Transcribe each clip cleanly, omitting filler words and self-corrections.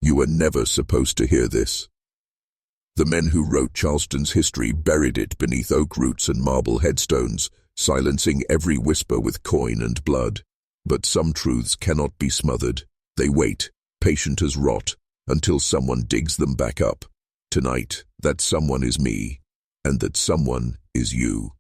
You were never supposed to hear this. The men who wrote Charleston's history buried it beneath oak roots and marble headstones, silencing every whisper with coin and blood. But some truths cannot be smothered. They wait, patient as rot, until someone digs them back up. Tonight, that someone is me, and that someone is you.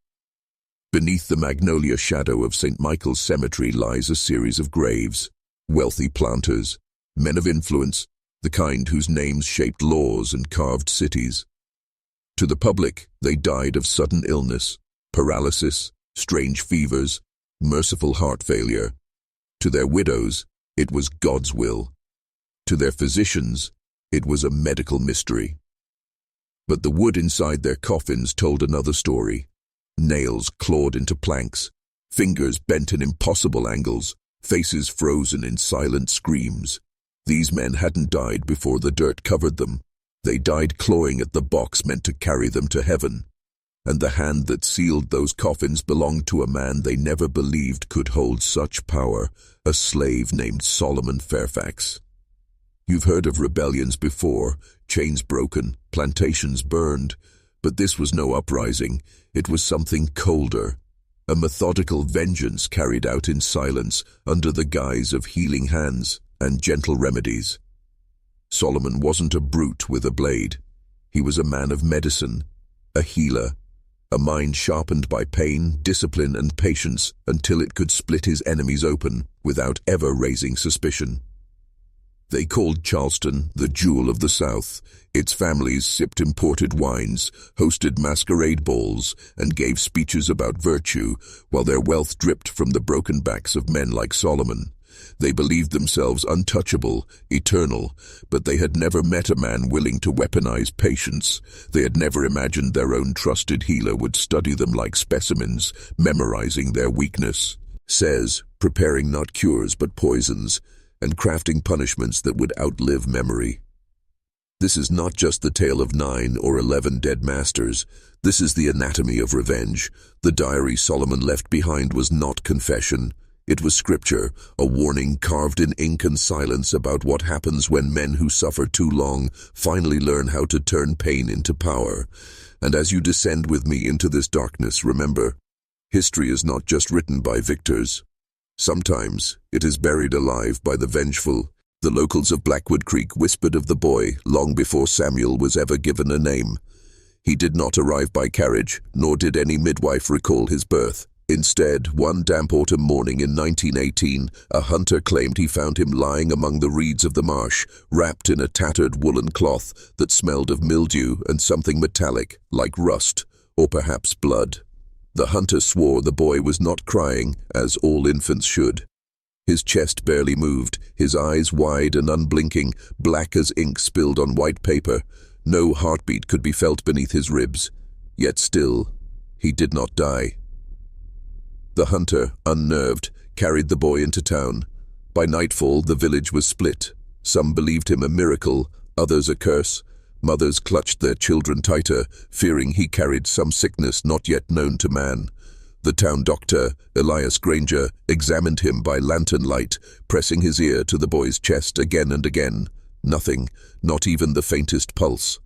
Beneath the magnolia shadow of St. Michael's Cemetery lies a series of graves. Wealthy planters, men of influence, the kind whose names shaped laws and carved cities. To the public, they died of sudden illness, paralysis, strange fevers, merciful heart failure. To their widows, it was God's will. To their physicians, it was a medical mystery. But the wood inside their coffins told another story. Nails clawed into planks, fingers bent in impossible angles, faces frozen in silent screams. These men hadn't died before the dirt covered them. They died clawing at the box meant to carry them to heaven. And the hand that sealed those coffins belonged to a man they never believed could hold such power, a slave named Solomon Fairfax. You've heard of rebellions before, chains broken, plantations burned, but this was no uprising. It was something colder, a methodical vengeance carried out in silence under the guise of healing hands and gentle remedies. Solomon wasn't a brute with a blade. He was a man of medicine, a healer, a mind sharpened by pain, discipline, and patience until it could split his enemies open without ever raising suspicion. They called Charleston the Jewel of the South. Its families sipped imported wines, hosted masquerade balls, and gave speeches about virtue, while their wealth dripped from the broken backs of men like Solomon. They believed themselves untouchable, eternal, but they had never met a man willing to weaponize patience. They had never imagined their own trusted healer would study them like specimens, memorizing their weakness. Preparing not cures but poisons, and crafting punishments that would outlive memory. This is not just the tale of 9 or 11 dead masters. This is the anatomy of revenge. The diary Solomon left behind was not confession. It was scripture, a warning carved in ink and silence about what happens when men who suffer too long finally learn how to turn pain into power. And as you descend with me into this darkness, remember, history is not just written by victors. Sometimes it is buried alive by the vengeful. The locals of Blackwood Creek whispered of the boy long before Samuel was ever given a name. He did not arrive by carriage, nor did any midwife recall his birth. Instead, one damp autumn morning in 1918, a hunter claimed he found him lying among the reeds of the marsh, wrapped in a tattered woolen cloth that smelled of mildew and something metallic, like rust, or perhaps blood. The hunter swore the boy was not crying, as all infants should. His chest barely moved, his eyes wide and unblinking, black as ink spilled on white paper. No heartbeat could be felt beneath his ribs. Yet still, he did not die. The hunter, unnerved, carried the boy into town. By nightfall, the village was split. Some believed him a miracle, others a curse. Mothers clutched their children tighter, fearing he carried some sickness not yet known to man. The town doctor, Elias Granger, examined him by lantern light, pressing his ear to the boy's chest again and again. Nothing, not even the faintest pulse.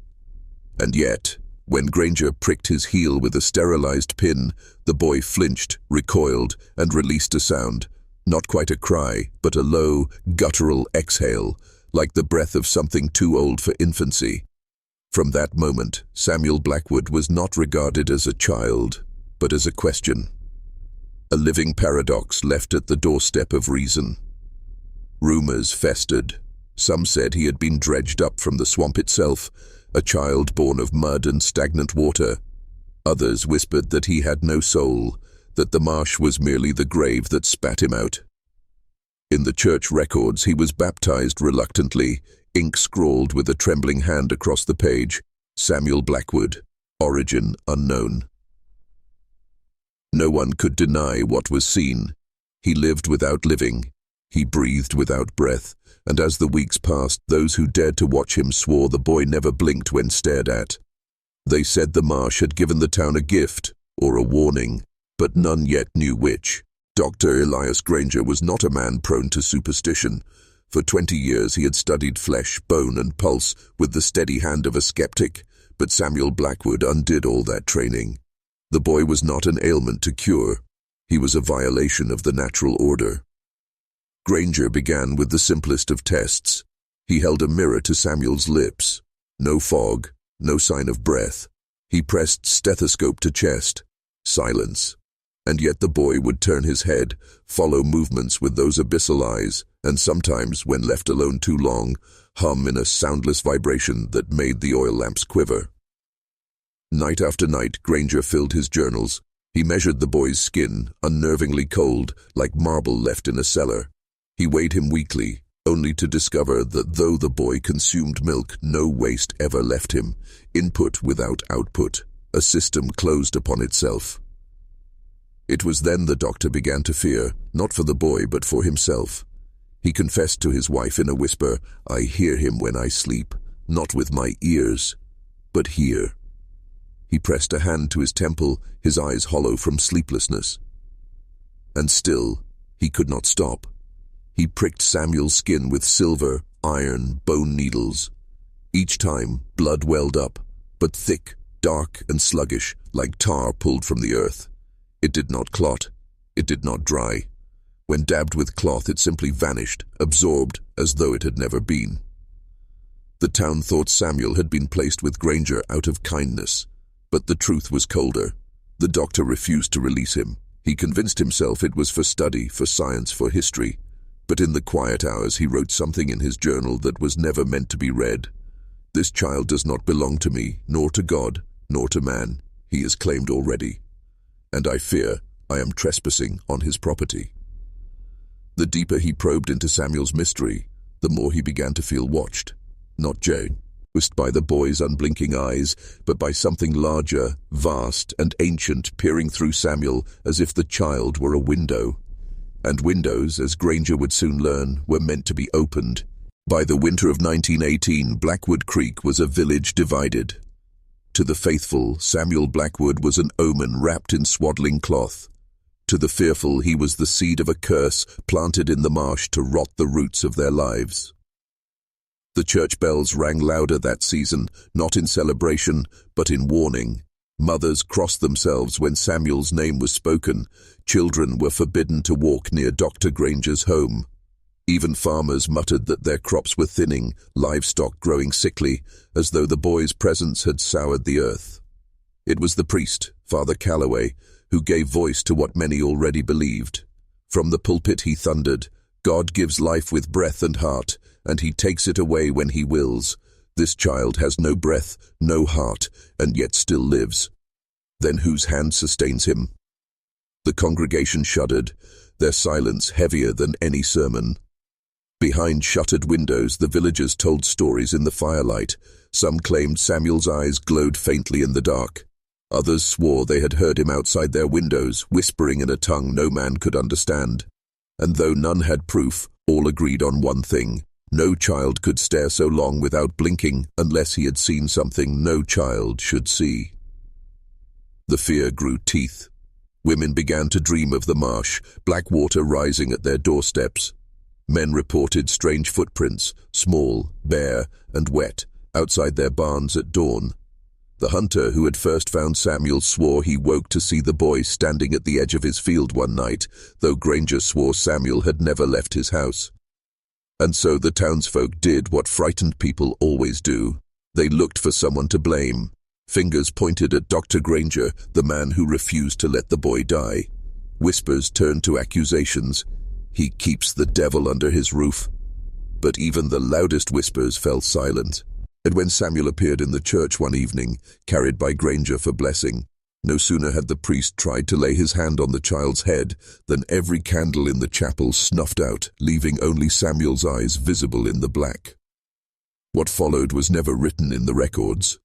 And yet, when Granger pricked his heel with a sterilized pin, the boy flinched, recoiled, and released a sound. Not quite a cry, but a low, guttural exhale, like the breath of something too old for infancy. From that moment, Samuel Blackwood was not regarded as a child, but as a question. A living paradox left at the doorstep of reason. Rumors festered. Some said he had been dredged up from the swamp itself, a child born of mud and stagnant water. Others whispered that he had no soul, that the marsh was merely the grave that spat him out. In the church records, he was baptized reluctantly, ink scrawled with a trembling hand across the page, Samuel Blackwood, origin unknown. No one could deny what was seen. He lived without living. He breathed without breath, and as the weeks passed, those who dared to watch him swore the boy never blinked when stared at. They said the marsh had given the town a gift, or a warning, but none yet knew which. Dr. Elias Granger was not a man prone to superstition. For 20 years he had studied flesh, bone, and pulse with the steady hand of a skeptic, but Samuel Blackwood undid all that training. The boy was not an ailment to cure. He was a violation of the natural order. Granger began with the simplest of tests. He held a mirror to Samuel's lips. No fog, no sign of breath. He pressed stethoscope to chest. Silence. And yet the boy would turn his head, follow movements with those abyssal eyes, and sometimes, when left alone too long, hum in a soundless vibration that made the oil lamps quiver. Night after night, Granger filled his journals. He measured the boy's skin, unnervingly cold, like marble left in a cellar. He weighed him weekly, only to discover that though the boy consumed milk, no waste ever left him. Input without output, a system closed upon itself. It was then the doctor began to fear, not for the boy but for himself. He confessed to his wife in a whisper, "I hear him when I sleep, not with my ears, but here." He pressed a hand to his temple, his eyes hollow from sleeplessness. And still, he could not stop. He pricked Samuel's skin with silver, iron, bone needles. Each time, blood welled up, but thick, dark, and sluggish, like tar pulled from the earth. It did not clot. It did not dry. When dabbed with cloth, it simply vanished, absorbed as though it had never been. The town thought Samuel had been placed with Granger out of kindness, but the truth was colder. The doctor refused to release him. He convinced himself it was for study, for science, for history. But in the quiet hours he wrote something in his journal that was never meant to be read. "This child does not belong to me, nor to God, nor to man. He is claimed already. And I fear I am trespassing on his property." The deeper he probed into Samuel's mystery, the more he began to feel watched. Not judged by the boy's unblinking eyes, but by something larger, vast, and ancient peering through Samuel as if the child were a window. And windows, as Granger would soon learn, were meant to be opened. By the winter of 1918, Blackwood Creek was a village divided. To the faithful, Samuel Blackwood was an omen wrapped in swaddling cloth. To the fearful, he was the seed of a curse planted in the marsh to rot the roots of their lives. The church bells rang louder that season, not in celebration, but in warning. Mothers crossed themselves when Samuel's name was spoken. Children were forbidden to walk near Dr. Granger's home. Even farmers muttered that their crops were thinning, livestock growing sickly, as though the boy's presence had soured the earth. It was the priest, Father Calloway, who gave voice to what many already believed. From the pulpit he thundered, "God gives life with breath and heart, and he takes it away when he wills. This child has no breath, no heart, and yet still lives. Then whose hand sustains him?" The congregation shuddered, their silence heavier than any sermon. Behind shuttered windows, the villagers told stories in the firelight. Some claimed Samuel's eyes glowed faintly in the dark. Others swore they had heard him outside their windows, whispering in a tongue no man could understand. And though none had proof, all agreed on one thing. No child could stare so long without blinking unless he had seen something no child should see. The fear grew teeth. Women began to dream of the marsh, black water rising at their doorsteps. Men reported strange footprints, small, bare, and wet, outside their barns at dawn. The hunter who had first found Samuel swore he woke to see the boy standing at the edge of his field one night, though Granger swore Samuel had never left his house. And so the townsfolk did what frightened people always do. They looked for someone to blame. Fingers pointed at Dr. Granger, the man who refused to let the boy die. Whispers turned to accusations. "He keeps the devil under his roof." But even the loudest whispers fell silent. And when Samuel appeared in the church one evening, carried by Granger for blessing, no sooner had the priest tried to lay his hand on the child's head than every candle in the chapel snuffed out, leaving only Samuel's eyes visible in the black. What followed was never written in the records.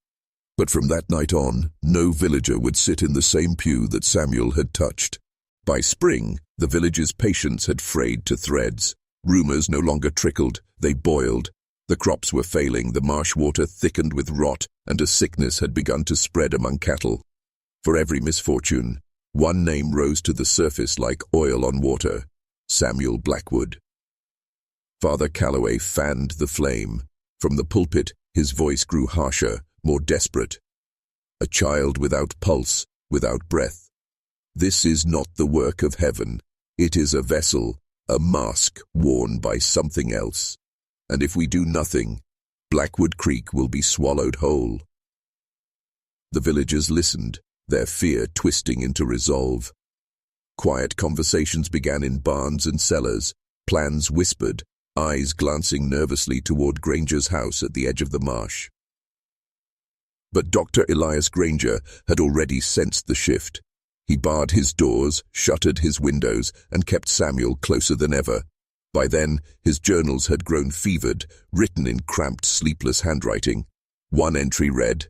But from that night on, no villager would sit in the same pew that Samuel had touched. By spring, the village's patience had frayed to threads. Rumors no longer trickled, they boiled. The crops were failing, the marsh water thickened with rot, and a sickness had begun to spread among cattle. For every misfortune, one name rose to the surface like oil on water: Samuel Blackwood. Father Calloway fanned the flame. From the pulpit, his voice grew harsher, more desperate. A child without pulse, without breath. This is not the work of heaven. It is a vessel, a mask worn by something else. And if we do nothing, Blackwood Creek will be swallowed whole. The villagers listened, their fear twisting into resolve. Quiet conversations began in barns and cellars, plans whispered, eyes glancing nervously toward Granger's house at the edge of the marsh. But Dr. Elias Granger had already sensed the shift. He barred his doors, shuttered his windows, and kept Samuel closer than ever. By then, his journals had grown fevered, written in cramped, sleepless handwriting. One entry read,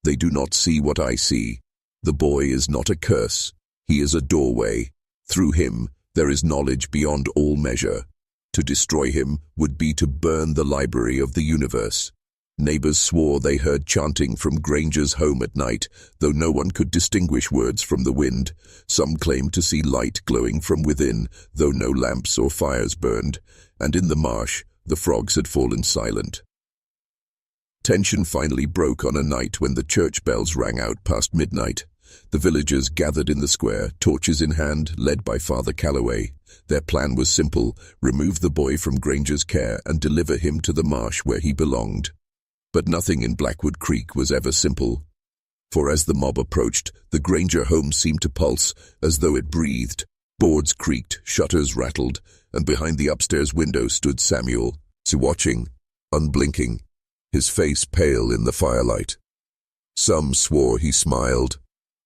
"They do not see what I see. The boy is not a curse. He is a doorway. Through him, there is knowledge beyond all measure. To destroy him would be to burn the library of the universe." Neighbors swore they heard chanting from Granger's home at night, though no one could distinguish words from the wind. Some claimed to see light glowing from within, though no lamps or fires burned, and in the marsh, the frogs had fallen silent. Tension finally broke on a night when the church bells rang out past midnight. The villagers gathered in the square, torches in hand, led by Father Calloway. Their plan was simple: remove the boy from Granger's care and deliver him to the marsh where he belonged. But nothing in Blackwood Creek was ever simple. For as the mob approached, the Granger home seemed to pulse, as though it breathed. Boards creaked, shutters rattled, and behind the upstairs window stood Samuel, watching, unblinking, his face pale in the firelight. Some swore he smiled,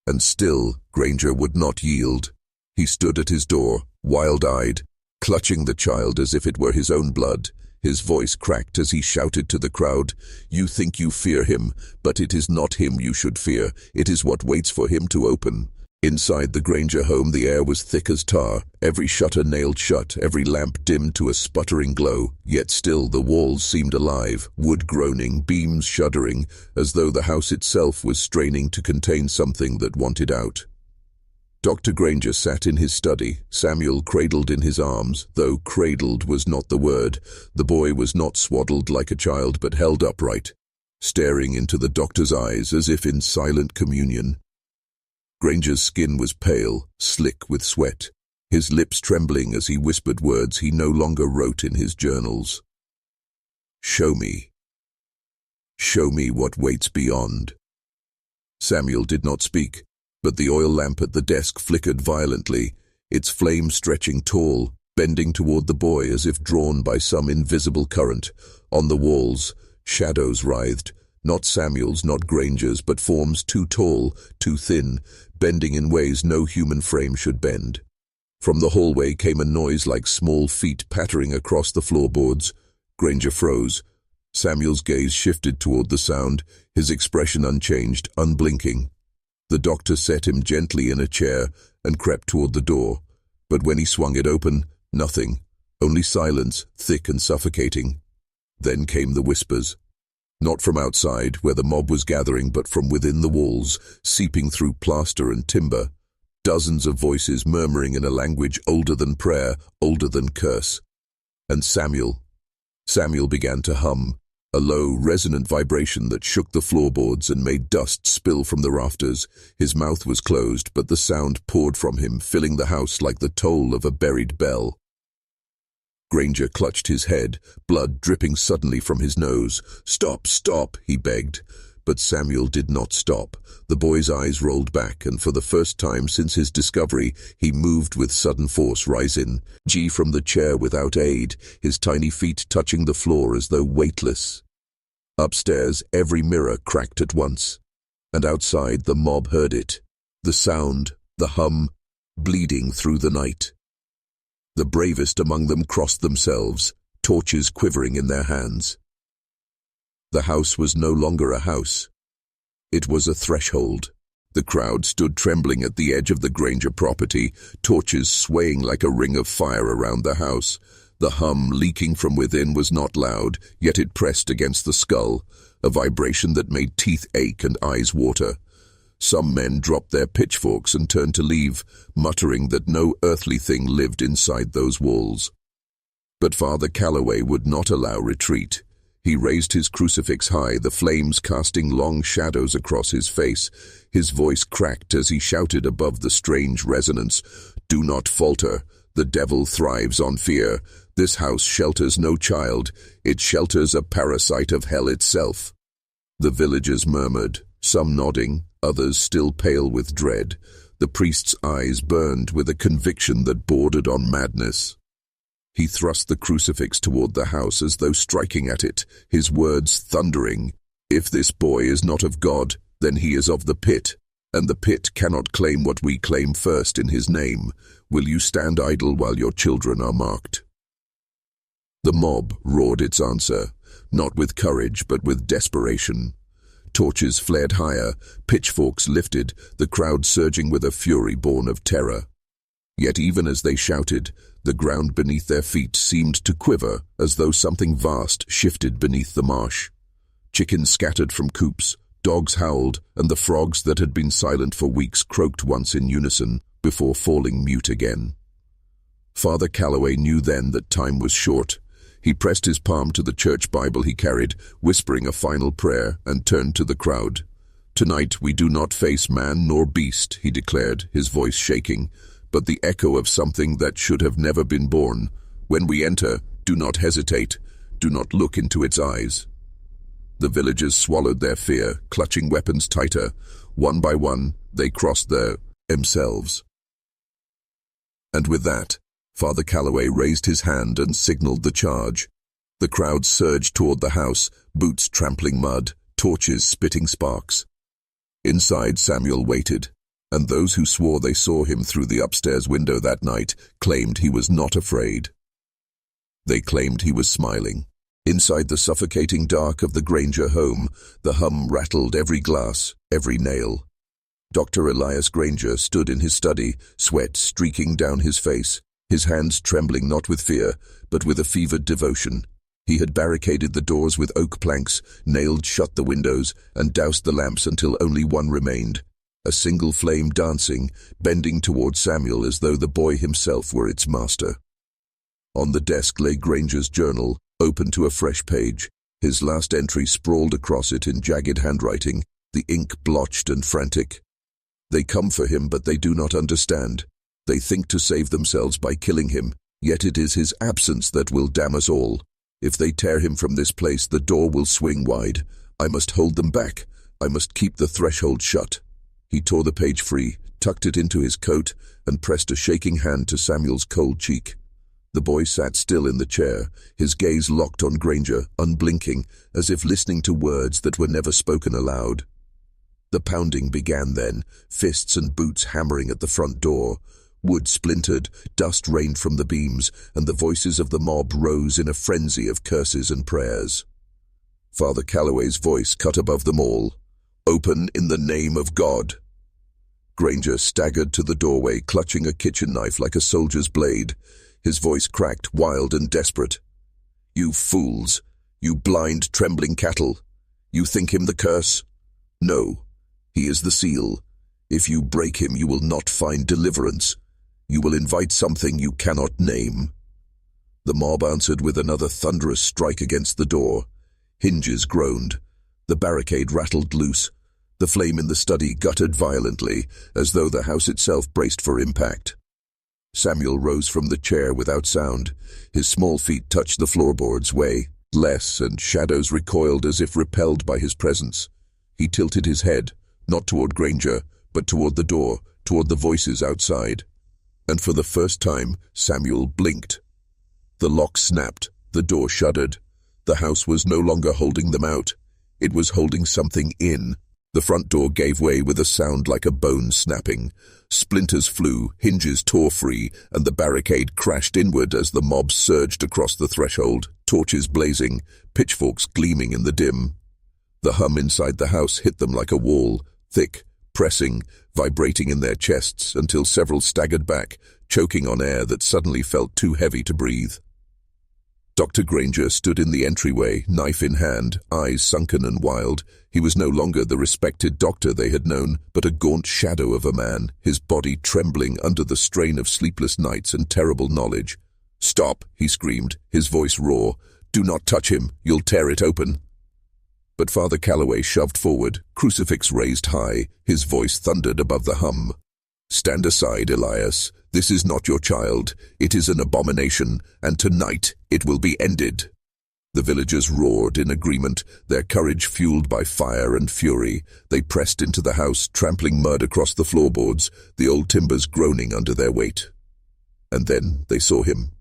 and still Granger would not yield. He stood at his door, wild-eyed, clutching the child as if it were his own blood. His voice cracked as he shouted to the crowd, "You think you fear him, but it is not him you should fear. It is what waits for him to open." Inside the Granger home, the air was thick as tar, every shutter nailed shut, every lamp dimmed to a sputtering glow. Yet still the walls seemed alive, wood groaning, beams shuddering, as though the house itself was straining to contain something that wanted out. Dr. Granger sat in his study, Samuel cradled in his arms, though cradled was not the word. The boy was not swaddled like a child, but held upright, staring into the doctor's eyes as if in silent communion. Granger's skin was pale, slick with sweat, his lips trembling as he whispered words he no longer wrote in his journals. "Show me. Show me what waits beyond." Samuel did not speak, but the oil lamp at the desk flickered violently, its flame stretching tall, bending toward the boy as if drawn by some invisible current. On the walls, shadows writhed, not Samuel's, not Granger's, but forms too tall, too thin, bending in ways no human frame should bend. From the hallway came a noise like small feet pattering across the floorboards. Granger froze. Samuel's gaze shifted toward the sound, his expression unchanged, unblinking. The doctor set him gently in a chair and crept toward the door, but when he swung it open, nothing, only silence, thick and suffocating. Then came the whispers. Not from outside, where the mob was gathering, but from within the walls, seeping through plaster and timber. Dozens of voices murmuring in a language older than prayer, older than curse. And Samuel began to hum, a low, resonant vibration that shook the floorboards and made dust spill from the rafters. His mouth was closed, but the sound poured from him, filling the house like the toll of a buried bell. Granger clutched his head, blood dripping suddenly from his nose. "Stop, stop," he begged. But Samuel did not stop. The boy's eyes rolled back, and for the first time since his discovery, he moved with sudden force, rising from the chair without aid, his tiny feet touching the floor as though weightless. Upstairs, every mirror cracked at once, and outside the mob heard it. The sound, the hum, bleeding through the night. The bravest among them crossed themselves, torches quivering in their hands. The house was no longer a house. It was a threshold. The crowd stood trembling at the edge of the Granger property, torches swaying like a ring of fire around the house. The hum leaking from within was not loud, yet it pressed against the skull, a vibration that made teeth ache and eyes water. Some men dropped their pitchforks and turned to leave, muttering that no earthly thing lived inside those walls. But Father Calloway would not allow retreat. He raised his crucifix high, the flames casting long shadows across his face. His voice cracked as he shouted above the strange resonance, "Do not falter. The devil thrives on fear. This house shelters no child. It shelters a parasite of hell itself." The villagers murmured, some nodding, others still pale with dread. The priest's eyes burned with a conviction that bordered on madness. He thrust the crucifix toward the house as though striking at it, his words thundering. "If this boy is not of God, then he is of the pit, and the pit cannot claim what we claim first in his name. Will you stand idle while your children are marked?" The mob roared its answer, not with courage but with desperation. Torches flared higher, pitchforks lifted, the crowd surging with a fury born of terror. Yet even as they shouted, the ground beneath their feet seemed to quiver as though something vast shifted beneath the marsh. Chickens scattered from coops, dogs howled, and the frogs that had been silent for weeks croaked once in unison before falling mute again. Father Calloway knew then that time was short. He pressed his palm to the church Bible he carried, whispering a final prayer, and turned to the crowd. "Tonight we do not face man nor beast," he declared, his voice shaking, "but the echo of something that should have never been born. When we enter, do not hesitate. Do not look into its eyes." The villagers swallowed their fear, clutching weapons tighter. One by one, they crossed themselves. And with that, Father Calloway raised his hand and signaled the charge. The crowd surged toward the house, boots trampling mud, torches spitting sparks. Inside, Samuel waited, and those who swore they saw him through the upstairs window that night claimed he was not afraid. They claimed he was smiling. Inside the suffocating dark of the Granger home, the hum rattled every glass, every nail. Dr. Elias Granger stood in his study, sweat streaking down his face, his hands trembling not with fear, but with a fevered devotion. He had barricaded the doors with oak planks, nailed shut the windows, and doused the lamps until only one remained. A single flame dancing, bending toward Samuel as though the boy himself were its master. On the desk lay Granger's journal, open to a fresh page. His last entry sprawled across it in jagged handwriting, the ink blotched and frantic. "They come for him, but they do not understand. They think to save themselves by killing him, yet it is his absence that will damn us all. If they tear him from this place, the door will swing wide. I must hold them back. I must keep the threshold shut." He tore the page free, tucked it into his coat, and pressed a shaking hand to Samuel's cold cheek. The boy sat still in the chair, his gaze locked on Granger, unblinking, as if listening to words that were never spoken aloud. The pounding began then, fists and boots hammering at the front door. Wood splintered, dust rained from the beams, and the voices of the mob rose in a frenzy of curses and prayers. Father Calloway's voice cut above them all. "Open in the name of God." Granger staggered to the doorway, clutching a kitchen knife like a soldier's blade. His voice cracked, wild and desperate. "You fools! You blind, trembling cattle! You think him the curse? No, he is the seal. If you break him, you will not find deliverance. You will invite something you cannot name." The mob answered with another thunderous strike against the door. Hinges groaned. The barricade rattled loose. The flame in the study guttered violently, as though the house itself braced for impact. Samuel rose from the chair without sound. His small feet touched the floorboards, way less, and shadows recoiled as if repelled by his presence. He tilted his head, not toward Granger, but toward the door, toward the voices outside. And for the first time, Samuel blinked. The lock snapped, the door shuddered. The house was no longer holding them out. It was holding something in. The front door gave way with a sound like a bone snapping. Splinters flew, hinges tore free, and the barricade crashed inward as the mob surged across the threshold, torches blazing, pitchforks gleaming in the dim. The hum inside the house hit them like a wall, thick, pressing, vibrating in their chests until several staggered back, choking on air that suddenly felt too heavy to breathe. Dr. Granger stood in the entryway, knife in hand, eyes sunken and wild. He was no longer the respected doctor they had known, but a gaunt shadow of a man, his body trembling under the strain of sleepless nights and terrible knowledge. "Stop," he screamed, his voice raw. "Do not touch him, you'll tear it open." But Father Calloway shoved forward, crucifix raised high, his voice thundered above the hum. "Stand aside, Elias. This is not your child. It is an abomination, and tonight it will be ended." The villagers roared in agreement, their courage fueled by fire and fury. They pressed into the house, trampling mud across the floorboards, the old timbers groaning under their weight. And then they saw him.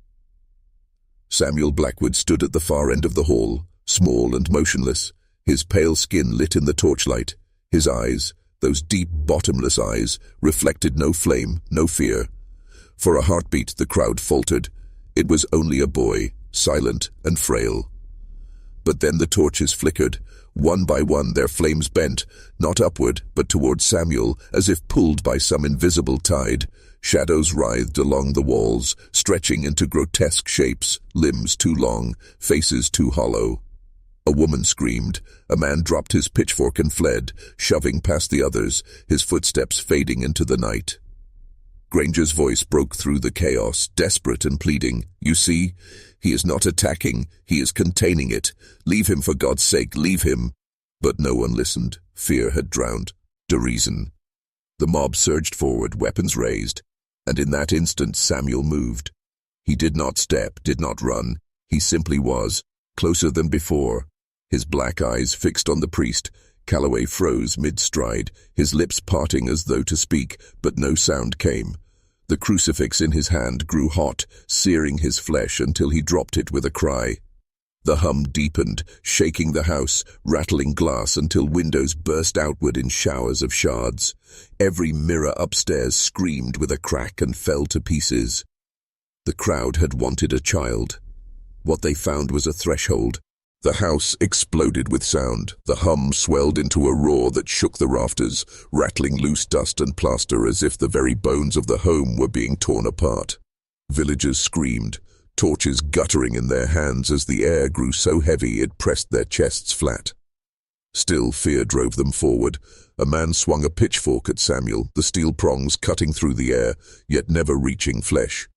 Samuel Blackwood stood at the far end of the hall, small and motionless, his pale skin lit in the torchlight. His eyes, those deep, bottomless eyes, reflected no flame, no fear. For a heartbeat, the crowd faltered. It was only a boy, silent and frail. But then the torches flickered. One by one their flames bent, not upward, but toward Samuel, as if pulled by some invisible tide. Shadows writhed along the walls, stretching into grotesque shapes, limbs too long, faces too hollow. A woman screamed. A man dropped his pitchfork and fled, shoving past the others, his footsteps fading into the night. Granger's voice broke through the chaos, desperate and pleading. "You see? He is not attacking, he is containing it. Leave him, for God's sake, leave him." But no one listened. Fear had drowned reason. The mob surged forward, weapons raised, and in that instant Samuel moved. He did not step, did not run. He simply was, closer than before. His black eyes fixed on the priest. Calloway froze mid-stride, his lips parting as though to speak, but no sound came. The crucifix in his hand grew hot, searing his flesh until he dropped it with a cry. The hum deepened, shaking the house, rattling glass until windows burst outward in showers of shards. Every mirror upstairs screamed with a crack and fell to pieces. The crowd had wanted a child. What they found was a threshold. The house exploded with sound. The hum swelled into a roar that shook the rafters, rattling loose dust and plaster as if the very bones of the home were being torn apart. Villagers screamed, torches guttering in their hands as the air grew so heavy it pressed their chests flat. Still, fear drove them forward. A man swung a pitchfork at Samuel, the steel prongs cutting through the air, yet never reaching flesh.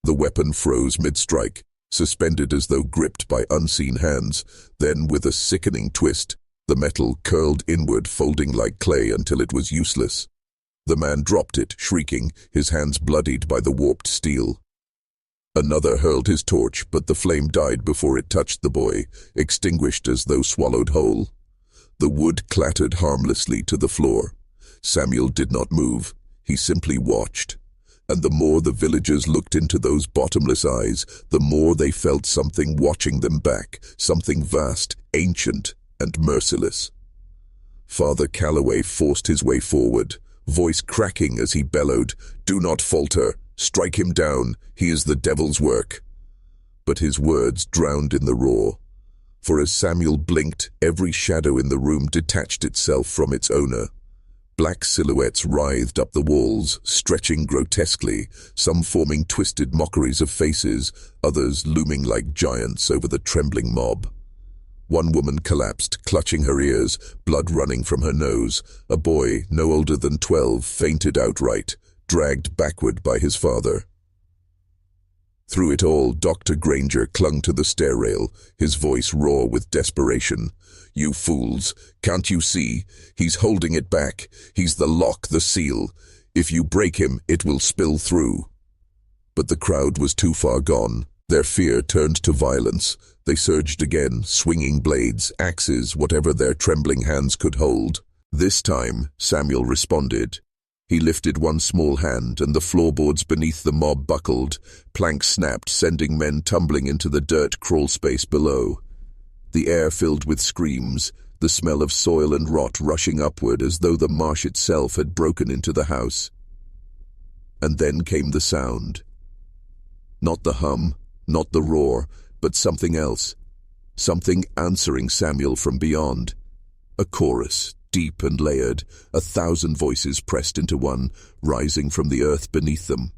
The weapon froze mid-strike, suspended as though gripped by unseen hands. Then, with a sickening twist, the metal curled inward, folding like clay until it was useless. The man dropped it, shrieking, his hands bloodied by the warped steel. Another hurled his torch, but the flame died before it touched the boy, extinguished as though swallowed whole. The wood clattered harmlessly to the floor. Samuel did not move. He simply watched. And the more the villagers looked into those bottomless eyes, the more they felt something watching them back, something vast, ancient, and merciless. Father Calloway forced his way forward, voice cracking as he bellowed, "Do not falter, strike him down, he is the devil's work." But his words drowned in the roar. For as Samuel blinked, every shadow in the room detached itself from its owner. Black silhouettes writhed up the walls, stretching grotesquely, some forming twisted mockeries of faces, others looming like giants over the trembling mob. One woman collapsed, clutching her ears, blood running from her nose. A boy, no older than 12, fainted outright, dragged backward by his father. Through it all, Dr. Granger clung to the stair rail, his voice raw with desperation. "You fools, can't you see? He's holding it back. He's the lock, the seal. If you break him, it will spill through." But the crowd was too far gone. Their fear turned to violence. They surged again, swinging blades, axes, whatever their trembling hands could hold. This time, Samuel responded. He lifted one small hand, and the floorboards beneath the mob buckled. Planks snapped, sending men tumbling into the dirt crawl space below. The air filled with screams, the smell of soil and rot rushing upward as though the marsh itself had broken into the house. And then came the sound. Not the hum, not the roar, but something else. Something answering Samuel from beyond. A chorus, deep and layered, 1,000 voices pressed into one, rising from the earth beneath them.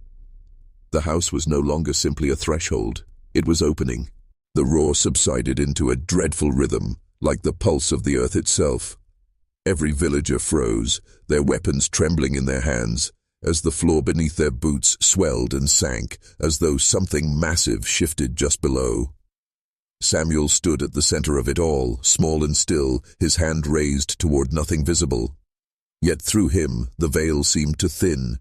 The house was no longer simply a threshold. It was opening. The roar subsided into a dreadful rhythm, like the pulse of the earth itself. Every villager froze, their weapons trembling in their hands, as the floor beneath their boots swelled and sank, as though something massive shifted just below. Samuel stood at the center of it all, small and still, his hand raised toward nothing visible. Yet through him, the veil seemed to thin.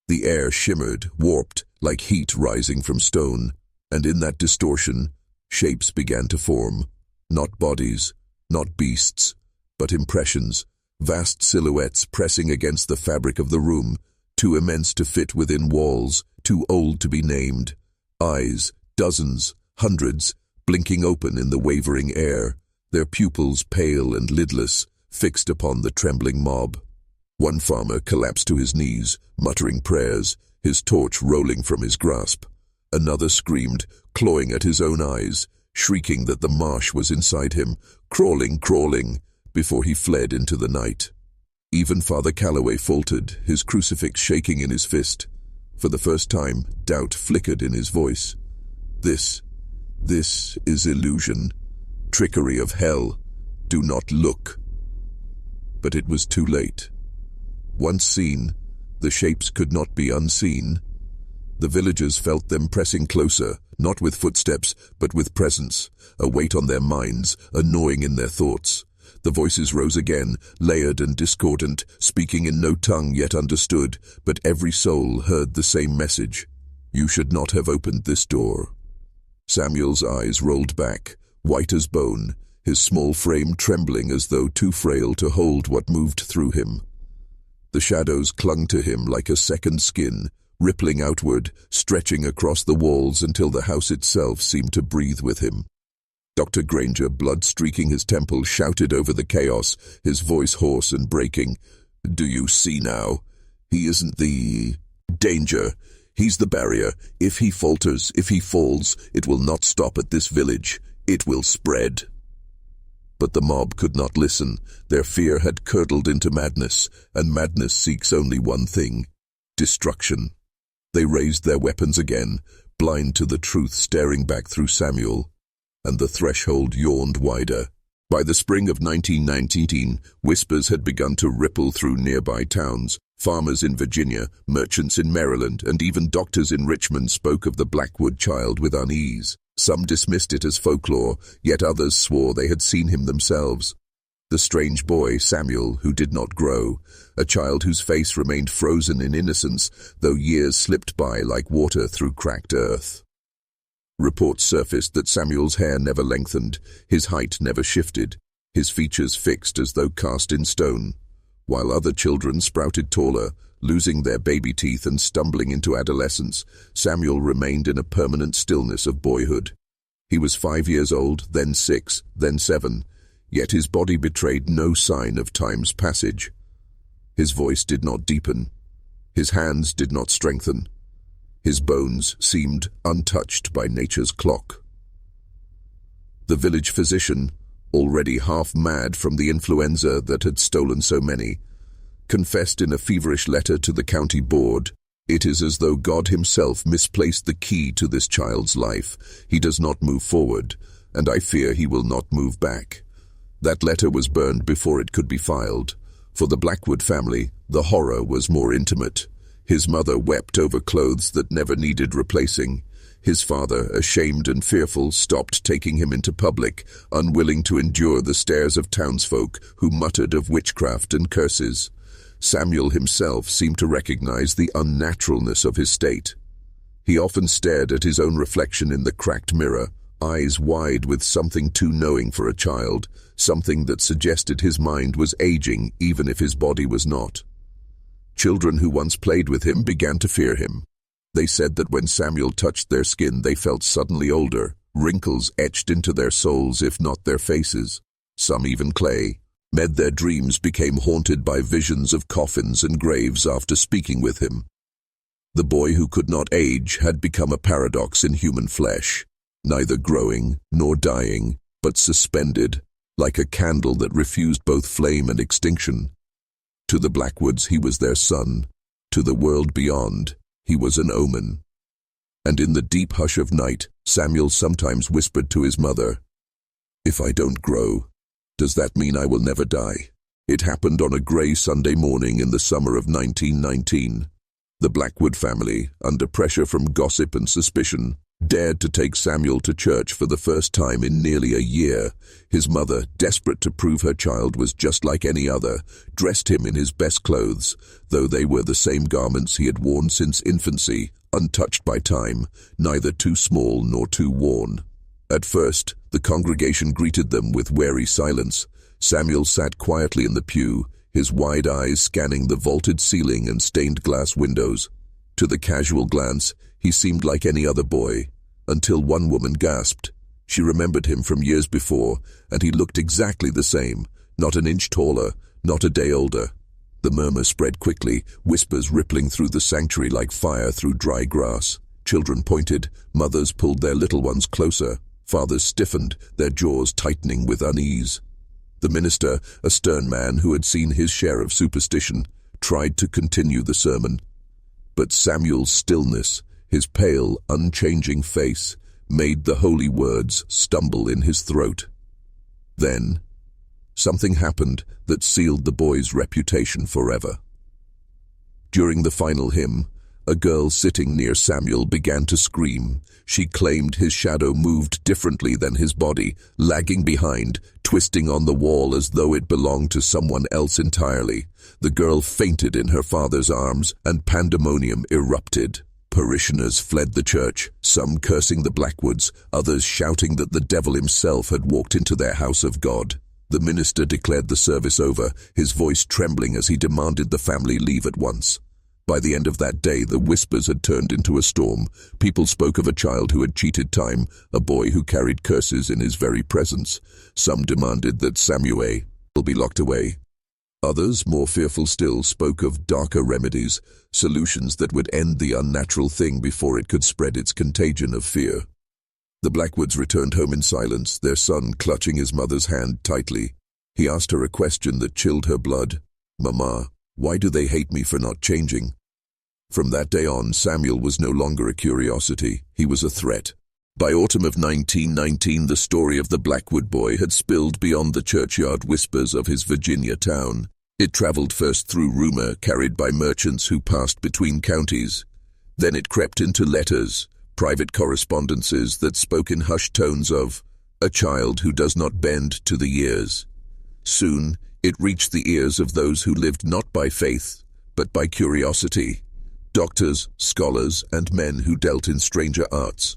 The air shimmered, warped, like heat rising from stone, and in that distortion, shapes began to form. Not bodies, not beasts, but impressions, vast silhouettes pressing against the fabric of the room, too immense to fit within walls, too old to be named. Eyes, dozens, hundreds, blinking open in the wavering air, their pupils pale and lidless, fixed upon the trembling mob. One farmer collapsed to his knees, muttering prayers, his torch rolling from his grasp. Another screamed, clawing at his own eyes, shrieking that the marsh was inside him, crawling, before he fled into the night. Even Father Calloway faltered, his crucifix shaking in his fist. For the first time, doubt flickered in his voice. This is illusion, trickery of hell. Do not look. But it was too late. Once seen, the shapes could not be unseen. The villagers felt them pressing closer, not with footsteps, but with presence, a weight on their minds, a gnawing in their thoughts. The voices rose again, layered and discordant, speaking in no tongue yet understood, but every soul heard the same message. You should not have opened this door. Samuel's eyes rolled back, white as bone, his small frame trembling as though too frail to hold what moved through him. The shadows clung to him like a second skin, rippling outward, stretching across the walls until the house itself seemed to breathe with him. Dr. Granger, blood streaking his temple, shouted over the chaos, his voice hoarse and breaking. Do you see now? He isn't the danger. He's the barrier. If he falters, if he falls, it will not stop at this village. It will spread. But the mob could not listen. Their fear had curdled into madness, and madness seeks only one thing: destruction. They raised their weapons again, blind to the truth staring back through Samuel, and the threshold yawned wider. By the spring of 1919, whispers had begun to ripple through nearby towns. Farmers in Virginia, merchants in Maryland, and even doctors in Richmond spoke of the Blackwood child with unease. Some dismissed it as folklore, yet others swore they had seen him themselves. The strange boy, Samuel, who did not grow, a child whose face remained frozen in innocence, though years slipped by like water through cracked earth. Reports surfaced that Samuel's hair never lengthened, his height never shifted, his features fixed as though cast in stone, while other children sprouted taller, losing their baby teeth and stumbling into adolescence. Samuel remained in a permanent stillness of boyhood. He was 5 years old, then 6, then 7, yet his body betrayed no sign of time's passage. His voice did not deepen. His hands did not strengthen. His bones seemed untouched by nature's clock. The village physician, already half mad from the influenza that had stolen so many, confessed in a feverish letter to the county board, "It is as though God himself misplaced the key to this child's life. He does not move forward, and I fear he will not move back." That letter was burned before it could be filed. For the Blackwood family, the horror was more intimate. His mother wept over clothes that never needed replacing. His father, ashamed and fearful, stopped taking him into public, unwilling to endure the stares of townsfolk who muttered of witchcraft and curses. Samuel himself seemed to recognize the unnaturalness of his state. He often stared at his own reflection in the cracked mirror, eyes wide with something too knowing for a child, something that suggested his mind was aging even if his body was not. Children who once played with him began to fear him. They said that when Samuel touched their skin they felt suddenly older, wrinkles etched into their souls if not their faces. Some even clay. Their dreams became haunted by visions of coffins and graves after speaking with him. The boy who could not age had become a paradox in human flesh, neither growing nor dying, but suspended, like a candle that refused both flame and extinction. To the Blackwoods he was their son. To the world beyond, he was an omen. And in the deep hush of night, Samuel sometimes whispered to his mother, "If I don't grow, does that mean I will never die?" It happened on a grey Sunday morning in the summer of 1919. The Blackwood family, under pressure from gossip and suspicion, dared to take Samuel to church for the first time in nearly a year. His mother, desperate to prove her child was just like any other, dressed him in his best clothes, though they were the same garments he had worn since infancy, untouched by time, neither too small nor too worn. At first, the congregation greeted them with wary silence. Samuel sat quietly in the pew, his wide eyes scanning the vaulted ceiling and stained glass windows. To the casual glance, he seemed like any other boy, until one woman gasped. She remembered him from years before, and he looked exactly the same, not an inch taller, not a day older. The murmur spread quickly, whispers rippling through the sanctuary like fire through dry grass. Children pointed, mothers pulled their little ones closer, fathers stiffened, their jaws tightening with unease. The minister, a stern man who had seen his share of superstition, tried to continue the sermon. But Samuel's stillness, his pale, unchanging face, made the holy words stumble in his throat. Then, something happened that sealed the boy's reputation forever. During the final hymn, a girl sitting near Samuel began to scream. She claimed his shadow moved differently than his body, lagging behind, twisting on the wall as though it belonged to someone else entirely. The girl fainted in her father's arms, and pandemonium erupted. Parishioners fled the church, some cursing the Blackwoods, others shouting that the devil himself had walked into their house of God. The minister declared the service over, his voice trembling as he demanded the family leave at once. By the end of that day, the whispers had turned into a storm. People spoke of a child who had cheated time, a boy who carried curses in his very presence. Some demanded that Samuel will be locked away. Others, more fearful still, spoke of darker remedies, solutions that would end the unnatural thing before it could spread its contagion of fear. The Blackwoods returned home in silence, their son clutching his mother's hand tightly. He asked her a question that chilled her blood. "Mama, why do they hate me for not changing?" From that day on, Samuel was no longer a curiosity, he was a threat. By autumn of 1919, the story of the Blackwood boy had spilled beyond the churchyard whispers of his Virginia town. It traveled first through rumor, carried by merchants who passed between counties. Then it crept into letters, private correspondences that spoke in hushed tones of a child who does not bend to the years. Soon, it reached the ears of those who lived not by faith, but by curiosity. Doctors, scholars, and men who dealt in stranger arts.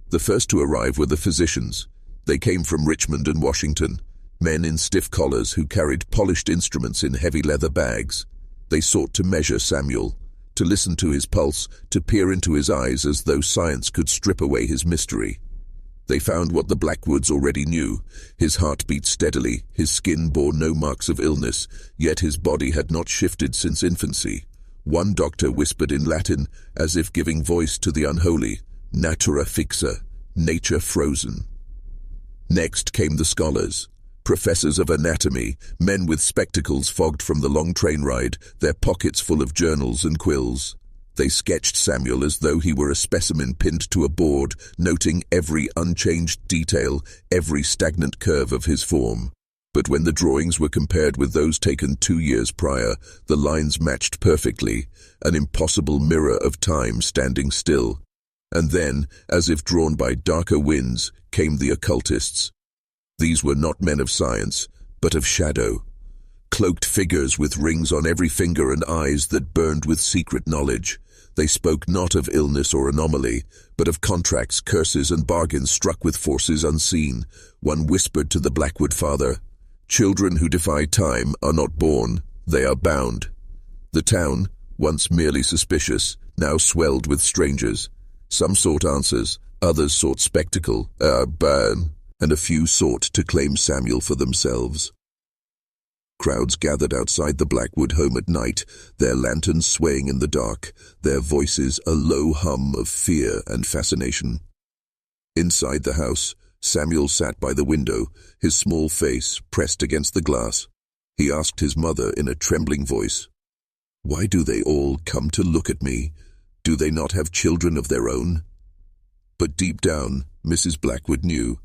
The first to arrive were the physicians. They came from Richmond and Washington, men in stiff collars who carried polished instruments in heavy leather bags. They sought to measure Samuel, to listen to his pulse, to peer into his eyes as though science could strip away his mystery. They found what the Blackwoods already knew. His heart beat steadily, his skin bore no marks of illness, yet his body had not shifted since infancy. One doctor whispered in Latin, as if giving voice to the unholy, "Natura fixa," nature frozen. Next came the scholars, professors of anatomy, men with spectacles fogged from the long train ride, their pockets full of journals and quills. They sketched Samuel as though he were a specimen pinned to a board, noting every unchanged detail, every stagnant curve of his form. But when the drawings were compared with those taken 2 years prior, the lines matched perfectly, an impossible mirror of time standing still. And then, as if drawn by darker winds, came the occultists. These were not men of science, but of shadow. Cloaked figures with rings on every finger and eyes that burned with secret knowledge. They spoke not of illness or anomaly, but of contracts, curses, and bargains struck with forces unseen. One whispered to the Blackwood father, "Children who defy time are not born, they are bound." The town, once merely suspicious, now swelled with strangers. Some sought answers, others sought spectacle, and a few sought to claim Samuel for themselves. Crowds gathered outside the Blackwood home at night, their lanterns swaying in the dark, their voices a low hum of fear and fascination. Inside the house, Samuel sat by the window, his small face pressed against the glass. He asked his mother in a trembling voice, "Why do they all come to look at me? Do they not have children of their own?" But deep down, Mrs. Blackwood knew.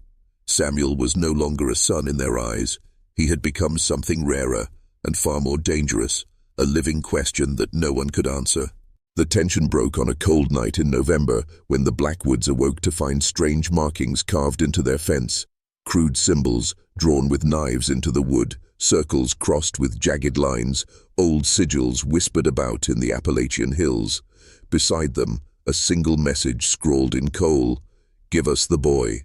Samuel was no longer a son in their eyes. He had become something rarer and far more dangerous, a living question that no one could answer. The tension broke on a cold night in November when the Blackwoods awoke to find strange markings carved into their fence, crude symbols drawn with knives into the wood, circles crossed with jagged lines, old sigils whispered about in the Appalachian hills. Beside them, a single message scrawled in coal, "Give us the boy."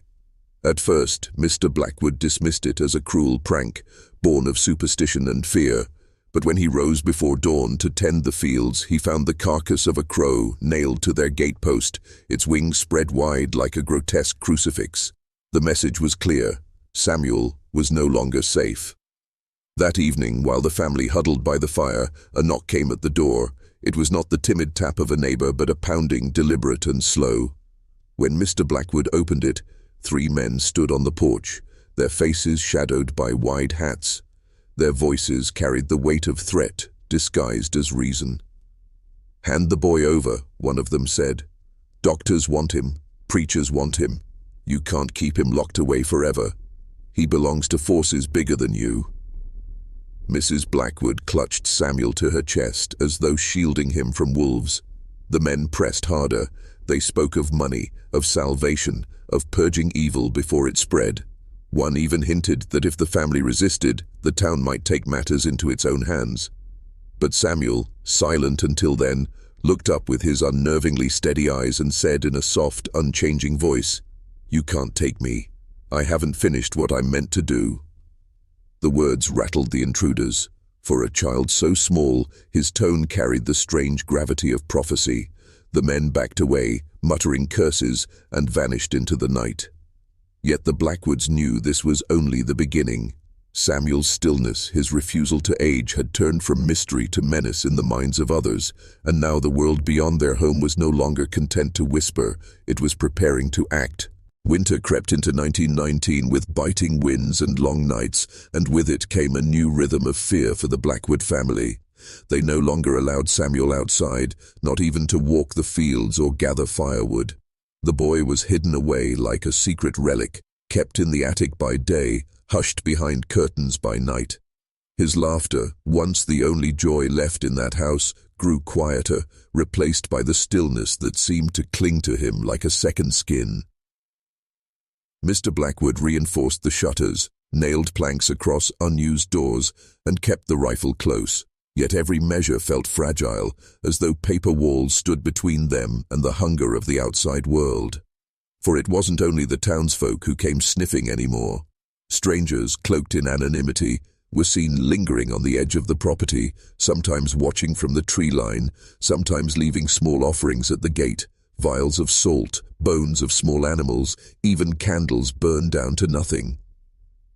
At first, Mr. Blackwood dismissed it as a cruel prank, born of superstition and fear. But when he rose before dawn to tend the fields, he found the carcass of a crow nailed to their gatepost, its wings spread wide like a grotesque crucifix. The message was clear: Samuel was no longer safe. That evening, while the family huddled by the fire, a knock came at the door. It was not the timid tap of a neighbor, but a pounding, deliberate and slow. When Mr. Blackwood opened it, 3 men stood on the porch, their faces shadowed by wide hats. Their voices carried the weight of threat, disguised as reason. "Hand the boy over," one of them said. "Doctors want him. Preachers want him. You can't keep him locked away forever. He belongs to forces bigger than you." Mrs. Blackwood clutched Samuel to her chest as though shielding him from wolves. The men pressed harder. They spoke of money, of salvation, of purging evil before it spread. One even hinted that if the family resisted, the town might take matters into its own hands. But Samuel, silent until then, looked up with his unnervingly steady eyes and said in a soft, unchanging voice, "You can't take me. I haven't finished what I'm meant to do." The words rattled the intruders. For a child so small, his tone carried the strange gravity of prophecy. The men backed away, muttering curses, and vanished into the night. Yet the Blackwoods knew this was only the beginning. Samuel's stillness, his refusal to age, had turned from mystery to menace in the minds of others, and now the world beyond their home was no longer content to whisper, it was preparing to act. Winter crept into 1919 with biting winds and long nights, and with it came a new rhythm of fear for the Blackwood family. They no longer allowed Samuel outside, not even to walk the fields or gather firewood. The boy was hidden away like a secret relic, kept in the attic by day, hushed behind curtains by night. His laughter, once the only joy left in that house, grew quieter, replaced by the stillness that seemed to cling to him like a second skin. Mr. Blackwood reinforced the shutters, nailed planks across unused doors, and kept the rifle close. Yet every measure felt fragile, as though paper walls stood between them and the hunger of the outside world. For it wasn't only the townsfolk who came sniffing anymore. Strangers, cloaked in anonymity, were seen lingering on the edge of the property, sometimes watching from the tree line, sometimes leaving small offerings at the gate, vials of salt, bones of small animals, even candles burned down to nothing.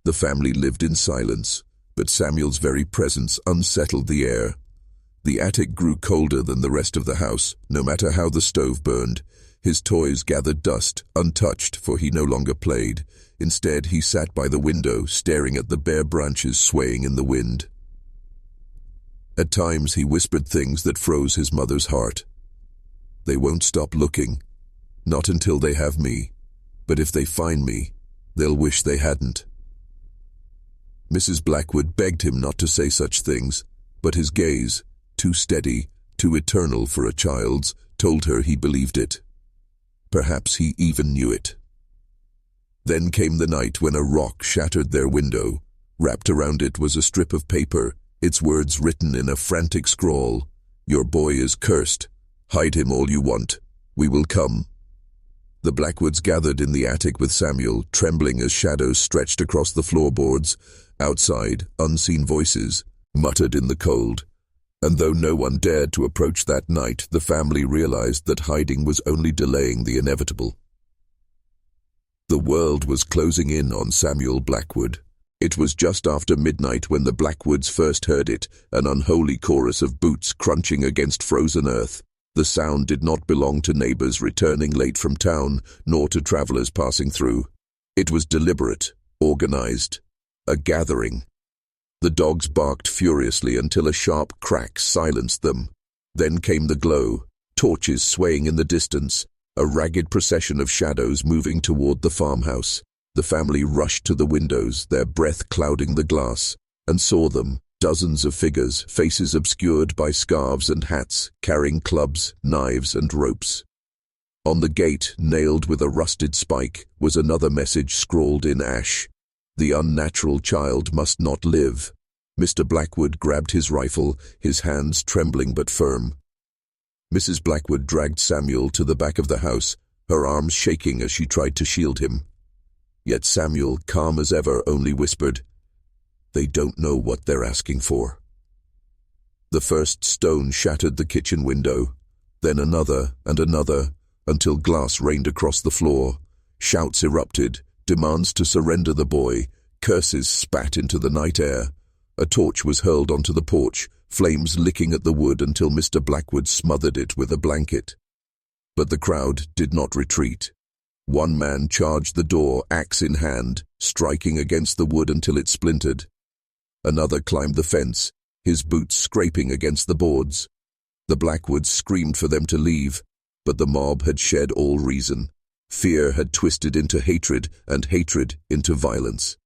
The family lived in silence, but Samuel's very presence unsettled the air. The attic grew colder than the rest of the house, no matter how the stove burned. His toys gathered dust, untouched, for he no longer played. Instead, he sat by the window, staring at the bare branches swaying in the wind. At times, he whispered things that froze his mother's heart. "They won't stop looking. Not until they have me. But if they find me, they'll wish they hadn't." Mrs. Blackwood begged him not to say such things, but his gaze, too steady, too eternal for a child's, told her he believed it. Perhaps he even knew it. Then came the night when a rock shattered their window. Wrapped around it was a strip of paper, its words written in a frantic scrawl. "Your boy is cursed. Hide him all you want. We will come." The Blackwoods gathered in the attic with Samuel, trembling as shadows stretched across the floorboards. Outside, unseen voices muttered in the cold. And though no one dared to approach that night, the family realized that hiding was only delaying the inevitable. The world was closing in on Samuel Blackwood. It was just after midnight when the Blackwoods first heard it, an unholy chorus of boots crunching against frozen earth. The sound did not belong to neighbors returning late from town, nor to travelers passing through. It was deliberate, organized, a gathering. The dogs barked furiously until a sharp crack silenced them. Then came the glow, torches swaying in the distance, a ragged procession of shadows moving toward the farmhouse. The family rushed to the windows, their breath clouding the glass, and saw them, Dozens of figures, faces obscured by scarves and hats, carrying clubs, knives, and ropes. On the gate, nailed with a rusted spike, was another message scrawled in ash. The unnatural child must not live. Mr. Blackwood grabbed his rifle, his hands trembling but firm. Mrs. Blackwood dragged Samuel to the back of the house, her arms shaking as she tried to shield him. Yet Samuel, calm as ever, only whispered, "They don't know what they're asking for." The first stone shattered the kitchen window, then another and another, until glass rained across the floor. Shouts erupted, demands to surrender the boy, curses spat into the night air. A torch was hurled onto the porch, flames licking at the wood until Mr. Blackwood smothered it with a blanket. But the crowd did not retreat. One man charged the door, axe in hand, striking against the wood until it splintered. Another climbed the fence, his boots scraping against the boards. The Blackwoods screamed for them to leave, but the mob had shed all reason. Fear had twisted into hatred, and hatred into violence.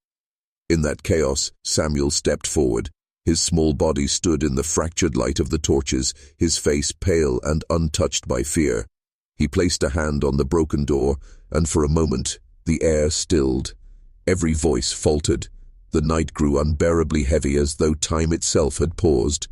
In that chaos, Samuel stepped forward. His small body stood in the fractured light of the torches, his face pale and untouched by fear. He placed a hand on the broken door, and for a moment, the air stilled. Every voice faltered. The night grew unbearably heavy, as though time itself had paused.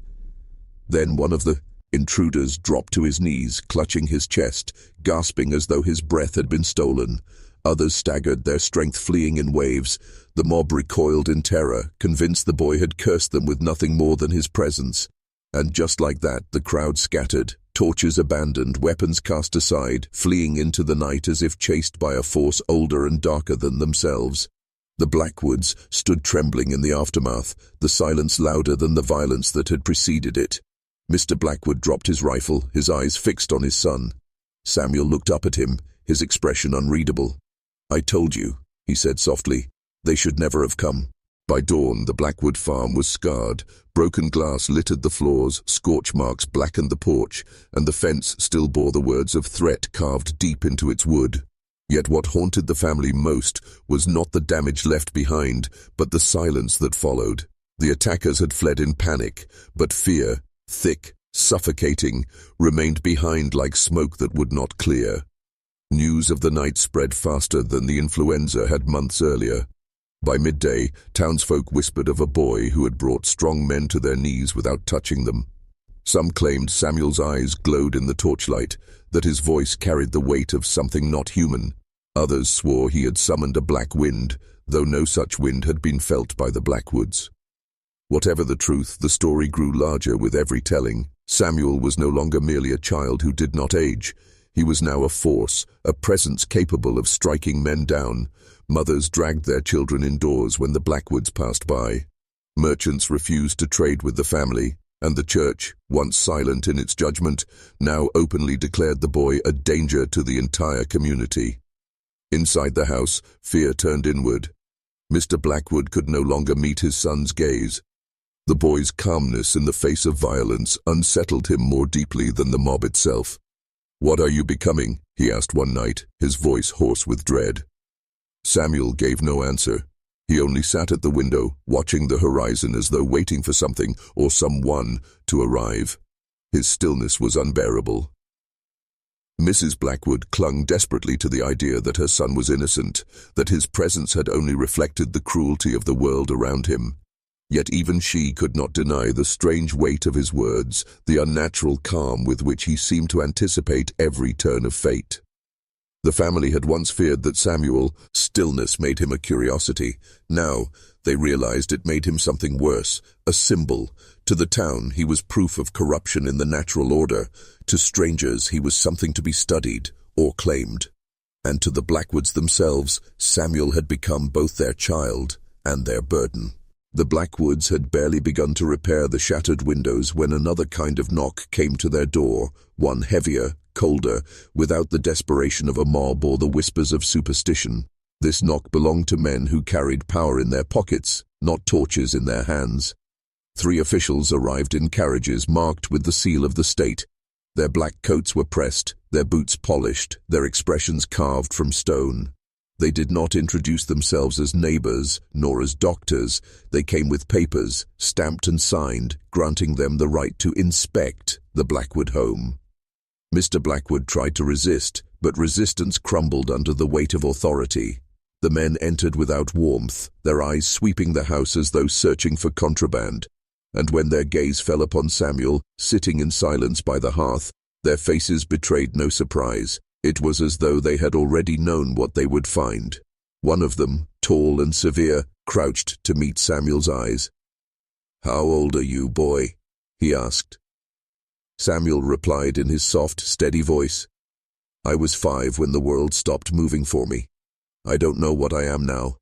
Then one of the intruders dropped to his knees, clutching his chest, gasping as though his breath had been stolen. Others staggered, their strength fleeing in waves. The mob recoiled in terror, convinced the boy had cursed them with nothing more than his presence. And just like that, the crowd scattered, torches abandoned, weapons cast aside, fleeing into the night as if chased by a force older and darker than themselves. The Blackwoods stood trembling in the aftermath, the silence louder than the violence that had preceded it. Mr. Blackwood dropped his rifle, his eyes fixed on his son. Samuel looked up at him, his expression unreadable. "I told you," he said softly. "They should never have come." By dawn, the Blackwood farm was scarred. Broken glass littered the floors, scorch marks blackened the porch, and the fence still bore the words of threat carved deep into its wood. Yet what haunted the family most was not the damage left behind, but the silence that followed. The attackers had fled in panic, but fear, thick, suffocating, remained behind like smoke that would not clear. News of the night spread faster than the influenza had months earlier. By midday, townsfolk whispered of a boy who had brought strong men to their knees without touching them. Some claimed Samuel's eyes glowed in the torchlight, that his voice carried the weight of something not human. Others swore he had summoned a black wind, though no such wind had been felt by the Blackwoods. Whatever the truth, the story grew larger with every telling. Samuel was no longer merely a child who did not age. He was now a force, a presence capable of striking men down. Mothers dragged their children indoors when the Blackwoods passed by. Merchants refused to trade with the family, and the church, once silent in its judgment, now openly declared the boy a danger to the entire community. Inside the house, fear turned inward. Mr. Blackwood could no longer meet his son's gaze. The boy's calmness in the face of violence unsettled him more deeply than the mob itself. "What are you becoming?" he asked one night, his voice hoarse with dread. Samuel gave no answer. He only sat at the window, watching the horizon as though waiting for something or someone to arrive. His stillness was unbearable. Mrs. Blackwood clung desperately to the idea that her son was innocent, that his presence had only reflected the cruelty of the world around him. Yet even she could not deny the strange weight of his words, the unnatural calm with which he seemed to anticipate every turn of fate. The family had once feared that Samuel's stillness made him a curiosity. Now, they realized it made him something worse, a symbol. To the town, he was proof of corruption in the natural order. To strangers, he was something to be studied or claimed. And to the Blackwoods themselves, Samuel had become both their child and their burden. The Blackwoods had barely begun to repair the shattered windows when another kind of knock came to their door, one heavier, colder, without the desperation of a mob or the whispers of superstition. This knock belonged to men who carried power in their pockets, not torches in their hands. 3 officials arrived in carriages marked with the seal of the state. Their black coats were pressed, their boots polished, their expressions carved from stone. They did not introduce themselves as neighbors, nor as doctors. They came with papers, stamped and signed, granting them the right to inspect the Blackwood home. Mr. Blackwood tried to resist, but resistance crumbled under the weight of authority. The men entered without warmth, their eyes sweeping the house as though searching for contraband. And when their gaze fell upon Samuel, sitting in silence by the hearth, their faces betrayed no surprise. It was as though they had already known what they would find. One of them, tall and severe, crouched to meet Samuel's eyes. "How old are you, boy?" he asked. Samuel replied in his soft, steady voice, "I was 5 when the world stopped moving for me. I don't know what I am now."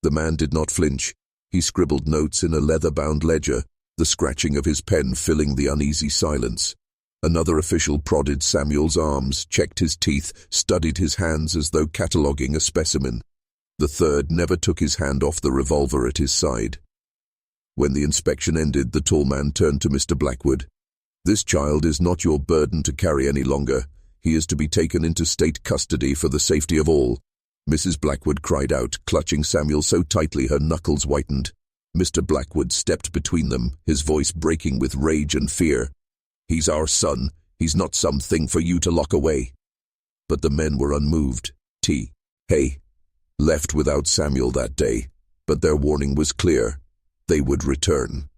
The man did not flinch. He scribbled notes in a leather-bound ledger, the scratching of his pen filling the uneasy silence. Another official prodded Samuel's arms, checked his teeth, studied his hands as though cataloguing a specimen. The third never took his hand off the revolver at his side. When the inspection ended, the tall man turned to Mr. Blackwood. "This child is not your burden to carry any longer. He is to be taken into state custody for the safety of all." Mrs. Blackwood cried out, clutching Samuel so tightly her knuckles whitened. Mr. Blackwood stepped between them, his voice breaking with rage and fear. "He's our son. He's not something for you to lock away." But the men were unmoved. Hey, left without Samuel that day, but their warning was clear. They would return.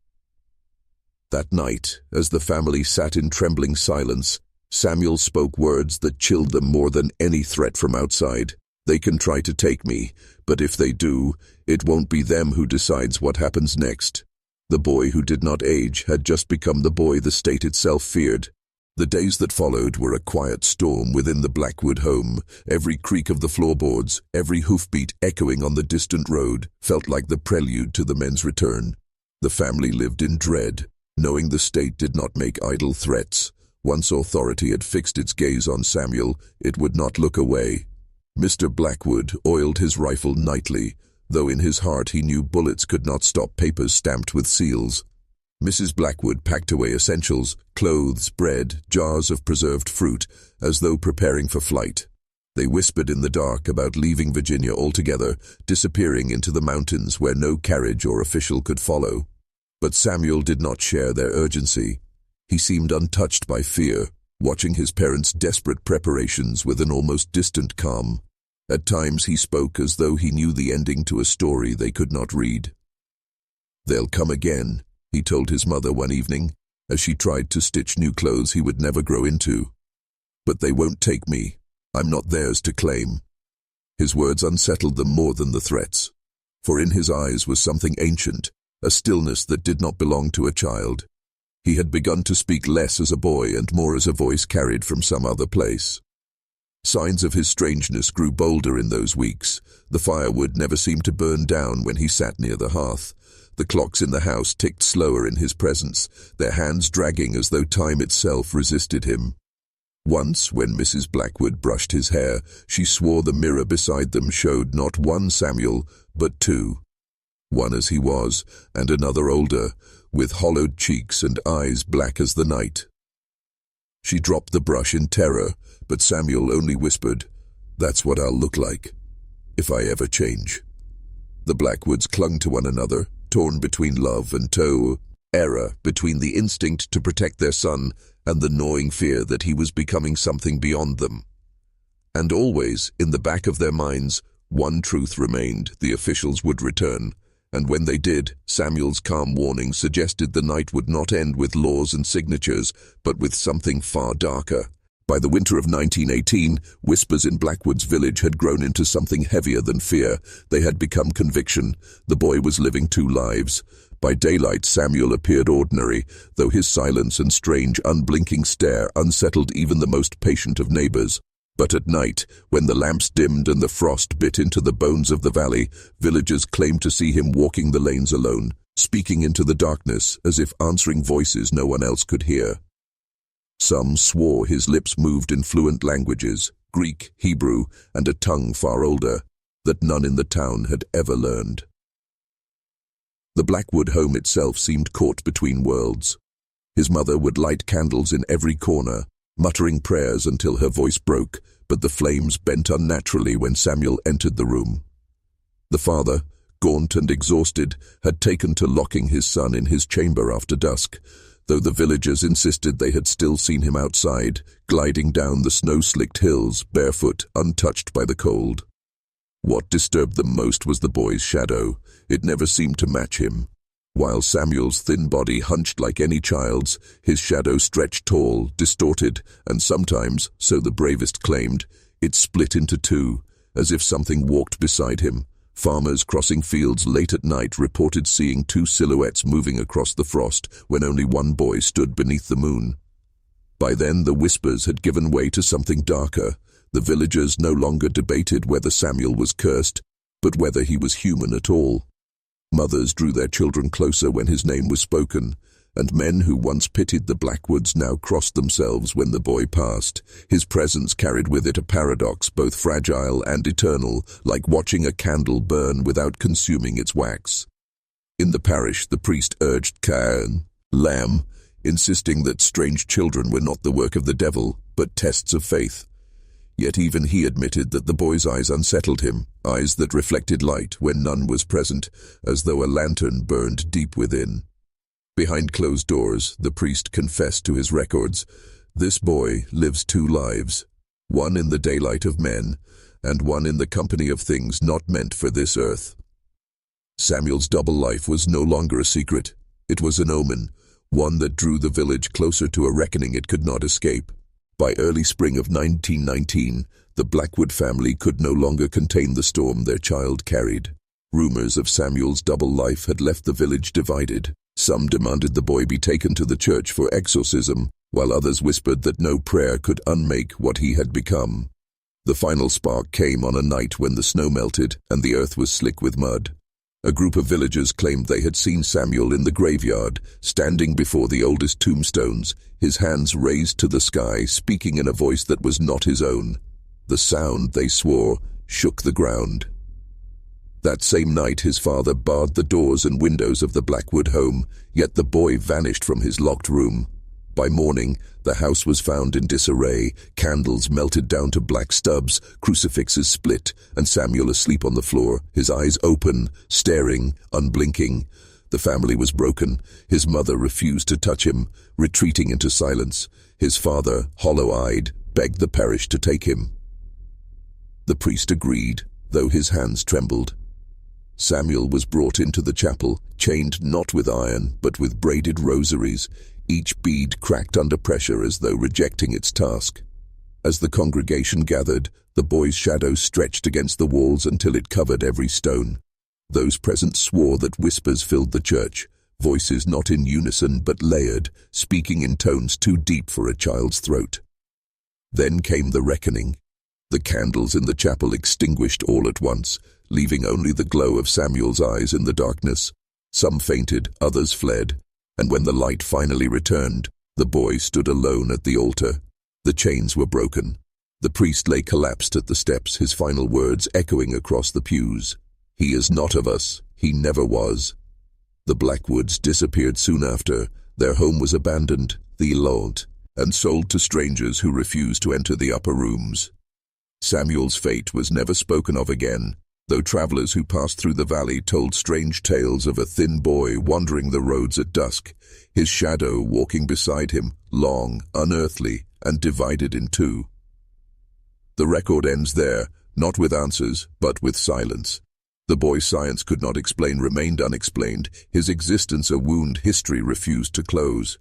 That night, as the family sat in trembling silence, Samuel spoke words that chilled them more than any threat from outside. "They can try to take me, but if they do, it won't be them who decides what happens next." The boy who did not age had just become the boy the state itself feared. The days that followed were a quiet storm within the Blackwood home. Every creak of the floorboards, every hoofbeat echoing on the distant road, felt like the prelude to the men's return. The family lived in dread, knowing the state did not make idle threats. Once authority had fixed its gaze on Samuel, it would not look away. Mr. Blackwood oiled his rifle nightly, though in his heart he knew bullets could not stop papers stamped with seals. Mrs. Blackwood packed away essentials, clothes, bread, jars of preserved fruit, as though preparing for flight. They whispered in the dark about leaving Virginia altogether, disappearing into the mountains where no carriage or official could follow. But Samuel did not share their urgency. He seemed untouched by fear, watching his parents' desperate preparations with an almost distant calm. At times he spoke as though he knew the ending to a story they could not read. "They'll come again," he told his mother one evening, as she tried to stitch new clothes he would never grow into. "But they won't take me. I'm not theirs to claim." His words unsettled them more than the threats, for in his eyes was something ancient, a stillness that did not belong to a child. He had begun to speak less as a boy and more as a voice carried from some other place. Signs of his strangeness grew bolder in those weeks. The firewood never seemed to burn down when he sat near the hearth. The clocks in the house ticked slower in his presence, their hands dragging as though time itself resisted him. Once, when Mrs. Blackwood brushed his hair, she swore the mirror beside them showed not one Samuel, but 2. One as he was, and another older, with hollowed cheeks and eyes black as the night. She dropped the brush in terror, but Samuel only whispered, "That's what I'll look like, if I ever change." The Blackwoods clung to one another, torn between love and error, between the instinct to protect their son and the gnawing fear that he was becoming something beyond them. And always, in the back of their minds, one truth remained: the officials would return. And when they did, Samuel's calm warning suggested the night would not end with laws and signatures, but with something far darker. By the winter of 1918, whispers in Blackwood's village had grown into something heavier than fear. They had become conviction. The boy was living 2 lives. By daylight, Samuel appeared ordinary, though his silence and strange, unblinking stare unsettled even the most patient of neighbors. But at night, when the lamps dimmed and the frost bit into the bones of the valley, villagers claimed to see him walking the lanes alone, speaking into the darkness as if answering voices no one else could hear. Some swore his lips moved in fluent languages, Greek, Hebrew, and a tongue far older, that none in the town had ever learned. The Blackwood home itself seemed caught between worlds. His mother would light candles in every corner, muttering prayers until her voice broke, but the flames bent unnaturally when Samuel entered the room. The father, gaunt and exhausted, had taken to locking his son in his chamber after dusk, though the villagers insisted they had still seen him outside, gliding down the snow-slicked hills, barefoot, untouched by the cold. What disturbed them most was the boy's shadow. It never seemed to match him. While Samuel's thin body hunched like any child's, his shadow stretched tall, distorted, and sometimes, so the bravest claimed, it split into two, as if something walked beside him. Farmers crossing fields late at night reported seeing two silhouettes moving across the frost when only one boy stood beneath the moon. By then the whispers had given way to something darker. The villagers no longer debated whether Samuel was cursed, but whether he was human at all. Mothers drew their children closer when his name was spoken, and men who once pitied the Blackwoods now crossed themselves when the boy passed. His presence carried with it a paradox, both fragile and eternal, like watching a candle burn without consuming its wax. In the parish, the priest urged Cain, lamb, insisting that strange children were not the work of the devil, but tests of faith. Yet even he admitted that the boy's eyes unsettled him, eyes that reflected light when none was present, as though a lantern burned deep within. Behind closed doors, the priest confessed to his records. This boy lives two lives, one in the daylight of men, and one in the company of things not meant for this earth. Samuel's double life was no longer a secret. It was an omen, one that drew the village closer to a reckoning it could not escape. By early spring of 1919, the Blackwood family could no longer contain the storm their child carried. Rumors of Samuel's double life had left the village divided. Some demanded the boy be taken to the church for exorcism, while others whispered that no prayer could unmake what he had become. The final spark came on a night when the snow melted and the earth was slick with mud. A group of villagers claimed they had seen Samuel in the graveyard, standing before the oldest tombstones, his hands raised to the sky, speaking in a voice that was not his own. The sound, they swore, shook the ground. That same night his father barred the doors and windows of the Blackwood home, yet the boy vanished from his locked room. By morning, the house was found in disarray, candles melted down to black stubs, crucifixes split, and Samuel asleep on the floor, his eyes open, staring, unblinking. The family was broken. His mother refused to touch him, retreating into silence. His father, hollow-eyed, begged the parish to take him. The priest agreed, though his hands trembled. Samuel was brought into the chapel, chained not with iron, but with braided rosaries, each bead cracked under pressure as though rejecting its task. As the congregation gathered, the boy's shadow stretched against the walls until it covered every stone. Those present swore that whispers filled the church, voices not in unison but layered, speaking in tones too deep for a child's throat. Then came the reckoning. The candles in the chapel extinguished all at once, leaving only the glow of Samuel's eyes in the darkness. Some fainted, others fled, and when the light finally returned, the boy stood alone at the altar. The chains were broken. The priest lay collapsed at the steps, his final words echoing across the pews. "He is not of us. He never was." The Blackwoods disappeared soon after. Their home was abandoned, the Lot, and sold to strangers who refused to enter the upper rooms. Samuel's fate was never spoken of again, though travelers who passed through the valley told strange tales of a thin boy wandering the roads at dusk, his shadow walking beside him, long, unearthly, and divided in two. The record ends there, not with answers, but with silence. The boy's science could not explain remained unexplained, his existence a wound history refused to close.